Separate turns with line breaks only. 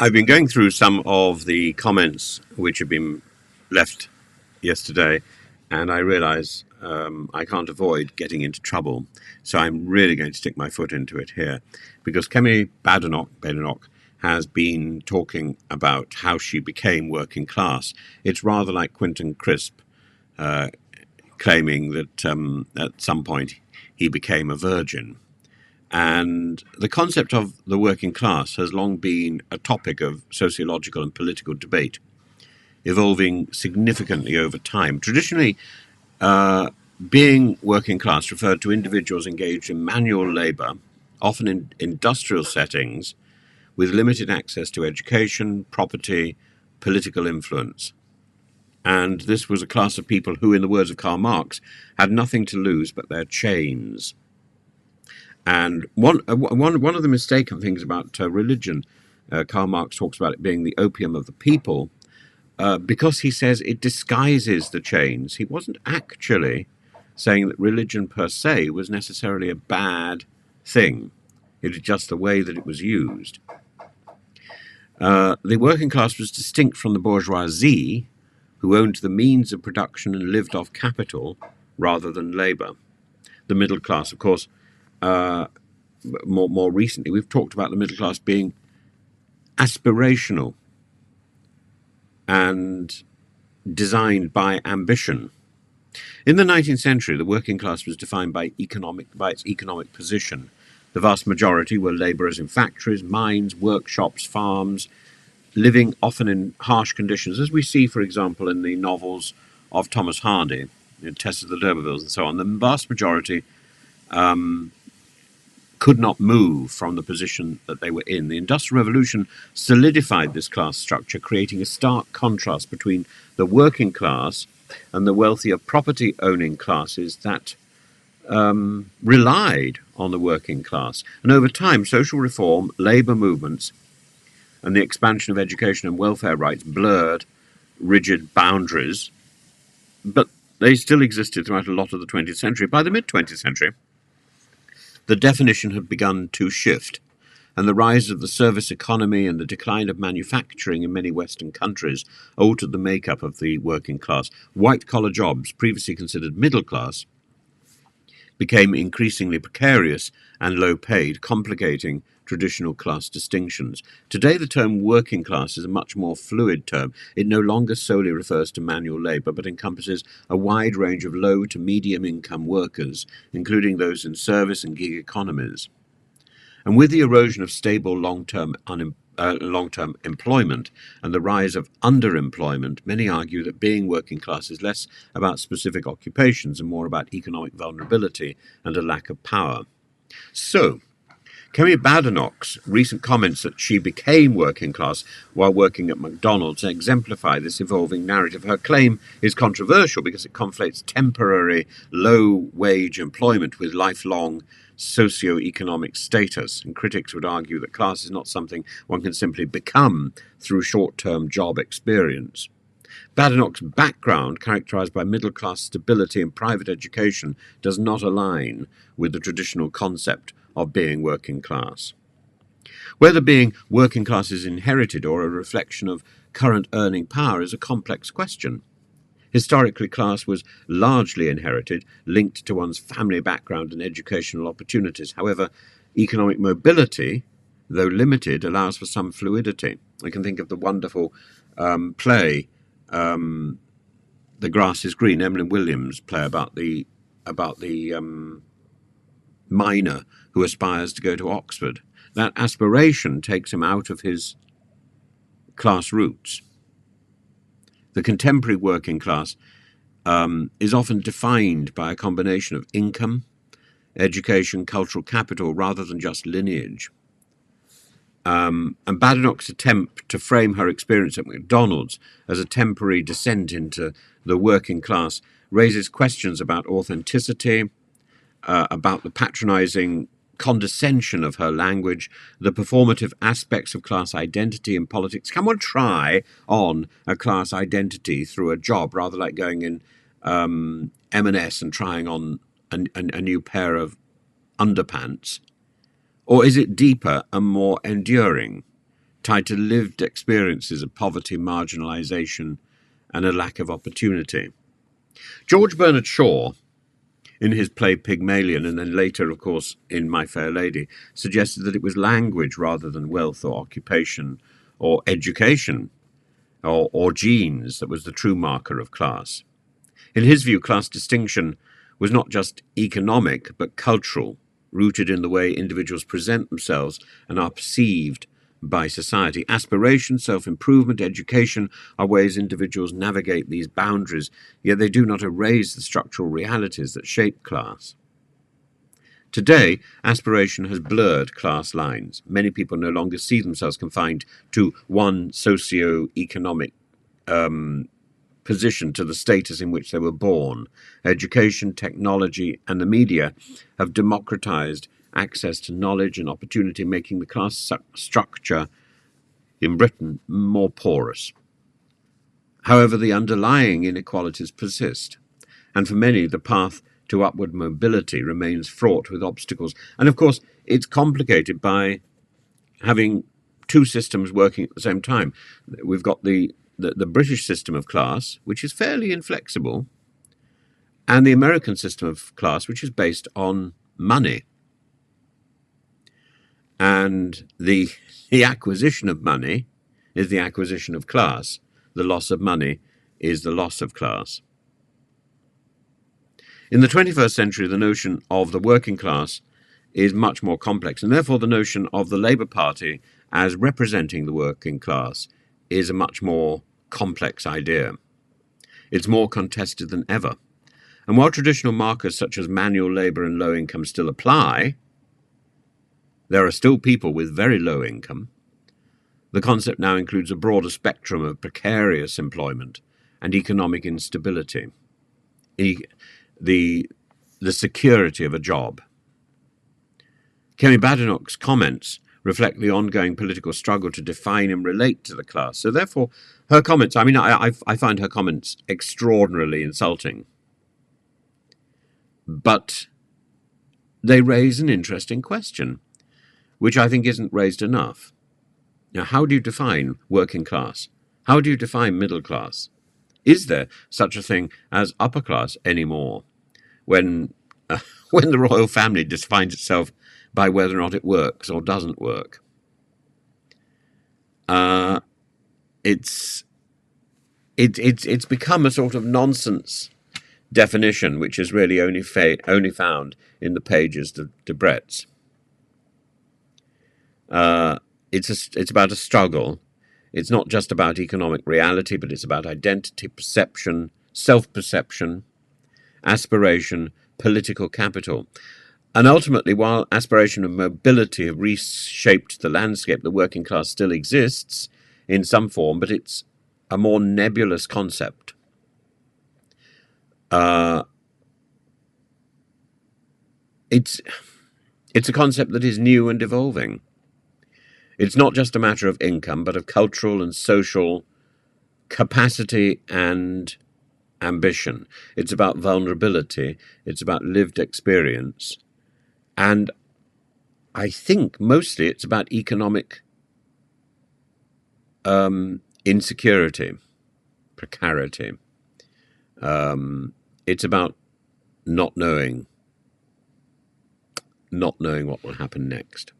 I've been going through some of the comments which have been left yesterday, and I realize I can't avoid getting into trouble. So I'm really going to stick my foot into it here, because Kemi Badenoch has been talking about how she became working class. It's rather like Quentin Crisp claiming that at some point he became a virgin. And the concept of the working class has long been a topic of sociological and political debate, evolving significantly over time. Traditionally, being working class referred to individuals engaged in manual labor, often in industrial settings, with limited access to education, property, political influence. And this was a class of people who, in the words of Karl Marx, had nothing to lose but their chains. And one of the mistaken things about religion, Karl Marx talks about it being the opium of the people, because he says it disguises the chains. He wasn't actually saying that religion per se was necessarily a bad thing. It was just the way that it was used. The working class was distinct from the bourgeoisie, who owned the means of production and lived off capital rather than labor. The middle class, of course, more recently, we've talked about the middle class being aspirational and designed by ambition. In the 19th century, the working class was defined by its economic position. The vast majority were labourers in factories, mines, workshops, farms, living often in harsh conditions, as we see, for example, in the novels of Thomas Hardy, Tess of the D'Urbervilles and so on. The vast majority could not move from the position that they were in. The Industrial Revolution solidified this class structure, creating a stark contrast between the working class and the wealthier property-owning classes that relied on the working class. And over time, social reform, labour movements, and the expansion of education and welfare rights blurred rigid boundaries, but they still existed throughout a lot of the 20th century. By the mid-20th century, the definition had begun to shift, and the rise of the service economy and the decline of manufacturing in many Western countries altered the makeup of the working class. White-collar jobs, previously considered middle class, became increasingly precarious and low-paid, complicating traditional class distinctions. Today, the term working class is a much more fluid term. It no longer solely refers to manual labour, but encompasses a wide range of low to medium income workers, including those in service and gig economies. And with the erosion of stable long-term employment and the rise of underemployment, many argue that being working class is less about specific occupations and more about economic vulnerability and a lack of power. So, Kemi Badenoch's recent comments that she became working class while working at McDonald's exemplify this evolving narrative. Her claim is controversial because it conflates temporary low-wage employment with lifelong socio-economic status, and critics would argue that class is not something one can simply become through short-term job experience. Badenoch's background, characterized by middle-class stability and private education, does not align with the traditional concept of being working class. Whether being working class is inherited or a reflection of current earning power is a complex question. Historically, class was largely inherited, linked to one's family background and educational opportunities. However, economic mobility, though limited, allows for some fluidity. I can think of the wonderful play, The Grass is Green, Emily Williams' play about the miner who aspires to go to Oxford. That aspiration takes him out of his class roots. The contemporary working class is often defined by a combination of income, education, cultural capital, rather than just lineage. And Badenoch's attempt to frame her experience at McDonald's as a temporary descent into the working class raises questions about authenticity, about the patronizing condescension of her language, the performative aspects of class identity in politics. Can one try on a class identity through a job, rather like going in M&S and trying on a new pair of underpants? Or is it deeper and more enduring? tied to lived experiences of poverty, marginalisation, and a lack of opportunity. George Bernard Shaw, in his play Pygmalion, and then later, of course, in My Fair Lady, suggested that it was language rather than wealth or occupation or education or genes that was the true marker of class. In his view, class distinction was not just economic, but cultural, rooted in the way individuals present themselves and are perceived by society. Aspiration, self-improvement, education are ways individuals navigate these boundaries, yet they do not erase the structural realities that shape class. Today, aspiration has blurred class lines. Many people no longer see themselves confined to one socio-economic position, to the status in which they were born. Education, technology, and the media have democratized access to knowledge and opportunity, making the class structure in Britain more porous. However, the underlying inequalities persist, and for many, the path to upward mobility remains fraught with obstacles. And of course, it's complicated by having two systems working at the same time. We've got the British system of class, which is fairly inflexible, and the American system of class, which is based on money. And the acquisition of money is the acquisition of class. The loss of money is the loss of class. In the 21st century, the notion of the working class is much more complex, and therefore the notion of the Labour Party as representing the working class is a much more complex idea. It's more contested than ever. And while traditional markers such as manual labour and low income still apply, there are still people with very low income. The concept now includes a broader spectrum of precarious employment and economic instability, the security of a job. Kemi Badenoch's comments reflect the ongoing political struggle to define and relate to the class. So therefore, her comments, I find her comments extraordinarily insulting. But they raise an interesting question, which I think isn't raised enough. Now, how do you define working class? How do you define middle class? Is there such a thing as upper class anymore when the royal family defines itself by whether or not it works or doesn't work? It's become a sort of nonsense definition, which is really only found in the pages of Debrett's. It's about a struggle. It's not just about economic reality, but it's about identity, perception, self-perception, aspiration, political capital. And ultimately, while aspiration and mobility have reshaped the landscape, the working class still exists in some form, but it's a more nebulous concept. It's a concept that is new and evolving. It's not just a matter of income, but of cultural and social capacity and ambition. It's about vulnerability. It's about lived experience. And I think mostly it's about economic insecurity, precarity. It's about not knowing what will happen next.